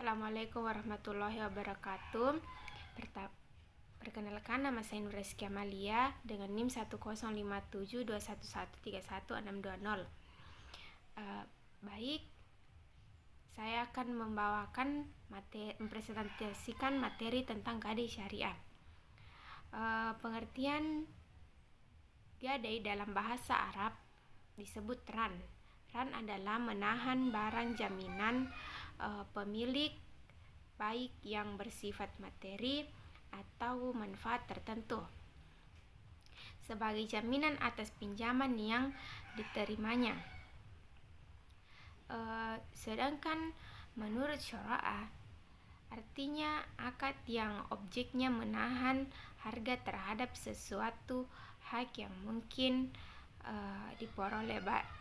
Assalamualaikum warahmatullahi wabarakatuh. Perkenalkan, nama saya Nur Rizky Amalia dengan NIM 1057211313620. Baik, saya akan mempresentasikan materi tentang gadai syariah. Pengertian gadai dalam bahasa Arab disebut ran. Ran adalah menahan barang jaminan pemilik, baik yang bersifat materi atau manfaat tertentu, sebagai jaminan atas pinjaman yang diterimanya. Sedangkan menurut syariah, artinya akad yang objeknya menahan harga terhadap sesuatu hak yang mungkin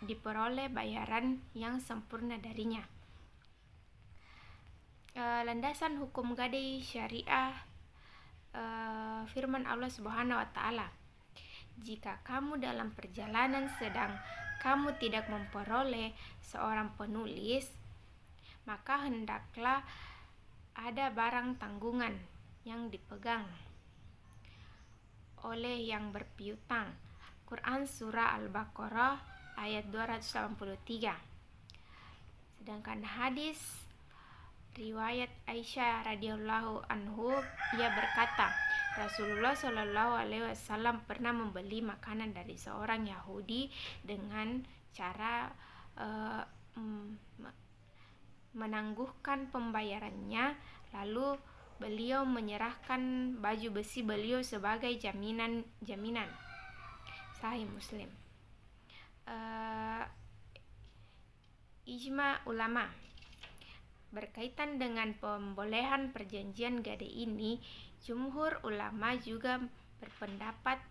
diperoleh bayaran yang sempurna darinya. Landasan hukum gadai syariah, firman Allah Subhanahu wa Ta'ala, jika kamu dalam perjalanan sedang kamu tidak memperoleh seorang penulis, maka hendaklah ada barang tanggungan yang dipegang oleh yang berpiutang. Quran Surah Al-Baqarah ayat 283. Sedangkan hadis riwayat Aisyah radhiyallahu anhu, ia berkata, Rasulullah Shallallahu alaihi wasallam pernah membeli makanan dari seorang Yahudi dengan cara menangguhkan pembayarannya, lalu beliau menyerahkan baju besi beliau sebagai jaminan. Sahih Muslim. Ijma ulama berkaitan dengan pembolehan perjanjian gadai ini, jumhur ulama juga berpendapat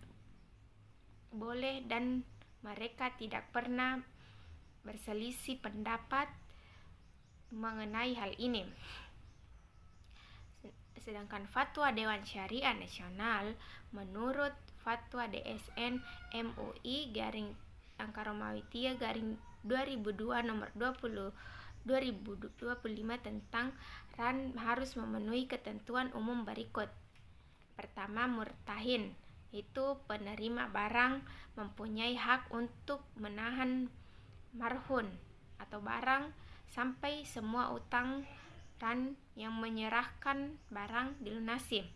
boleh dan mereka tidak pernah berselisih pendapat mengenai hal ini. Sedangkan fatwa Dewan Syariah Nasional menurut fatwa DSN MUI /3/2002 nomor 2025 tentang ran harus memenuhi ketentuan umum berikut. Pertama, murtahin, itu penerima barang mempunyai hak untuk menahan marhun atau barang sampai semua utang ran yang menyerahkan barang dilunasi.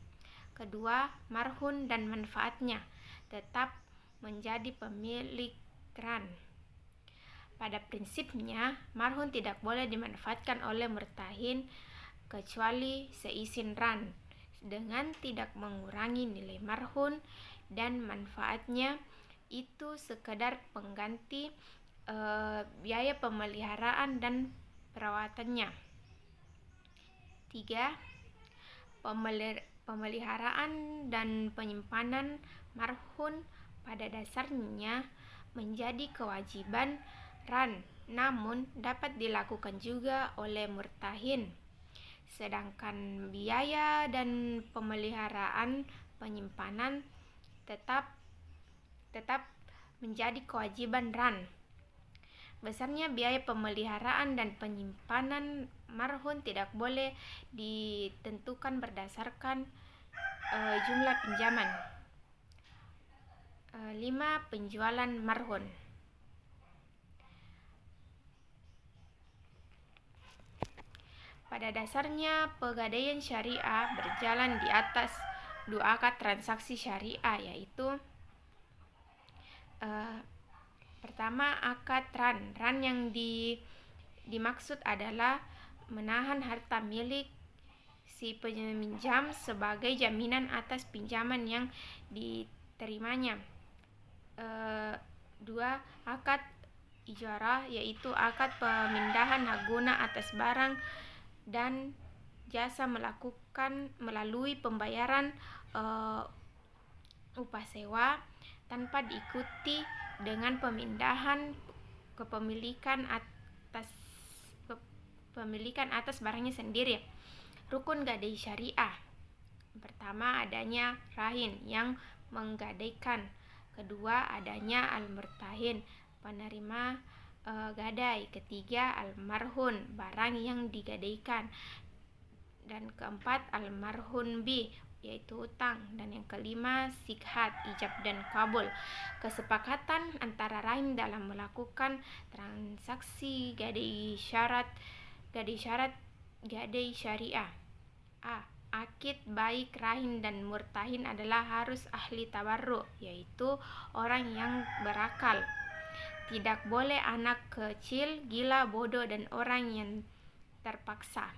Kedua, marhun dan manfaatnya tetap menjadi pemilik ran. Pada prinsipnya, marhun tidak boleh dimanfaatkan oleh murtahin kecuali seizin ran dengan tidak mengurangi nilai marhun, dan manfaatnya itu sekedar pengganti biaya pemeliharaan dan perawatannya. 3. Pemeliharaan dan penyimpanan marhun pada dasarnya menjadi kewajiban ran, namun dapat dilakukan juga oleh murtahin. Sedangkan biaya dan pemeliharaan penyimpanan tetap menjadi kewajiban ran. Besarnya biaya pemeliharaan dan penyimpanan marhun tidak boleh ditentukan berdasarkan jumlah pinjaman. 5. Penjualan marhun. Pada dasarnya, pegadaian syariah berjalan di atas dua akad transaksi syariah, yaitu pertama, akad ran. Ran yang dimaksud adalah menahan harta milik si peminjam sebagai jaminan atas pinjaman yang diterimanya. 2. Akad ijarah, yaitu akad pemindahan hak guna atas barang dan jasa melakukan melalui pembayaran upah sewa tanpa diikuti dengan pemindahan kepemilikan atas barangnya sendiri. Rukun gadai syariah. Pertama, adanya rahin yang menggadaikan. Kedua, adanya al-murtahin, penerima gadai. Ketiga, al-marhun, barang yang digadaikan. Dan keempat, almarhun B, yaitu hutang. Dan yang kelima, sikhat, ijab dan kabul, kesepakatan antara rahim dalam melakukan transaksi gadai syariah. A. Akid baik rahim dan murtahin adalah harus ahli tabarruk, yaitu orang yang berakal. Tidak boleh anak kecil, gila, bodoh, dan orang yang terpaksa.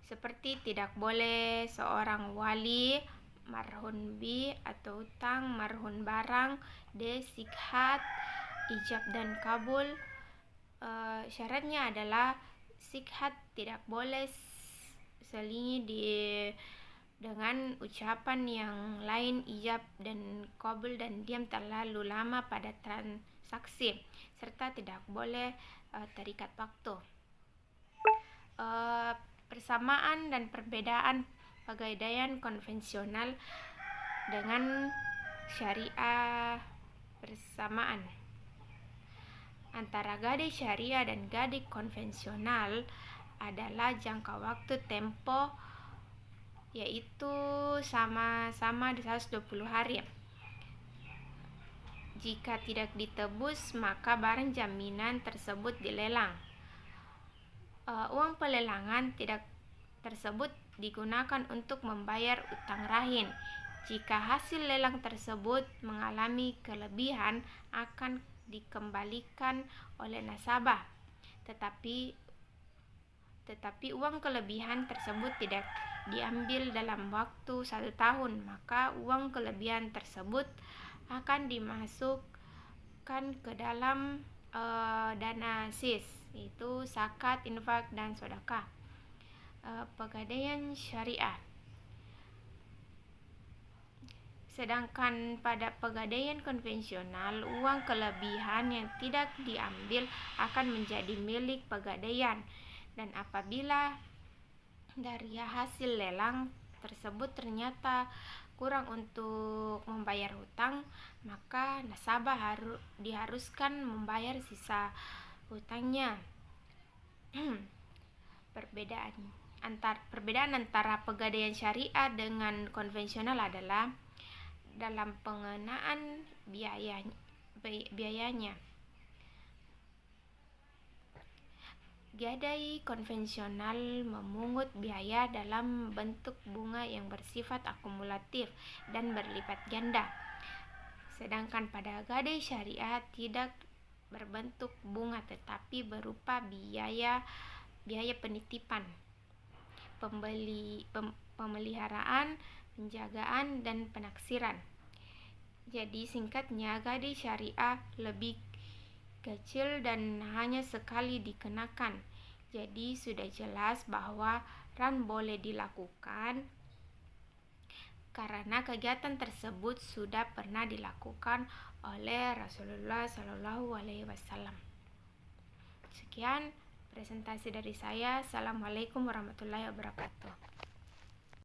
Seperti tidak boleh seorang wali, marhun B, atau hutang, marhun barang, D, sikhat, ijab dan kabul. Syaratnya adalah sikhat tidak boleh selingi dengan ucapan yang lain, ijab dan kabul, dan diam terlalu lama pada transaksi, serta tidak boleh terikat waktu. Persamaan dan perbedaan pegadaian konvensional dengan syariah. Persamaan antara gadai syariah dan gadai konvensional adalah jangka waktu tempo, yaitu sama-sama 120 hari. Jika tidak ditebus, maka barang jaminan tersebut dilelang. Uang pelelangan tidak tersebut digunakan untuk membayar utang rahim. Jika hasil lelang tersebut mengalami kelebihan, akan dikembalikan oleh nasabah. Tetapi uang kelebihan tersebut tidak diambil dalam waktu 1 tahun, maka uang kelebihan tersebut akan dimasukkan ke dalam dana sis, yaitu zakat, infak, dan sedekah. Pegadaian syariah. Sedangkan pada pegadaian konvensional, uang kelebihan yang tidak diambil akan menjadi milik pegadaian, dan apabila dari hasil lelang tersebut ternyata kurang untuk membayar hutang, maka nasabah diharuskan membayar sisa hutangnya. Perbedaan antara pegadaian syariah dengan konvensional adalah dalam pengenaan biayanya. Gadai konvensional memungut biaya dalam bentuk bunga yang bersifat akumulatif dan berlipat ganda. Sedangkan pada gadai syariah tidak berbentuk bunga tetapi berupa biaya penitipan, pemeliharaan, penjagaan, dan penaksiran. Jadi singkatnya, gadai syariah lebih kecil dan hanya sekali dikenakan. Jadi sudah jelas bahwa ran boleh dilakukan karena kegiatan tersebut sudah pernah dilakukan oleh Rasulullah SAW. Sekian presentasi dari saya. Assalamualaikum warahmatullahi wabarakatuh.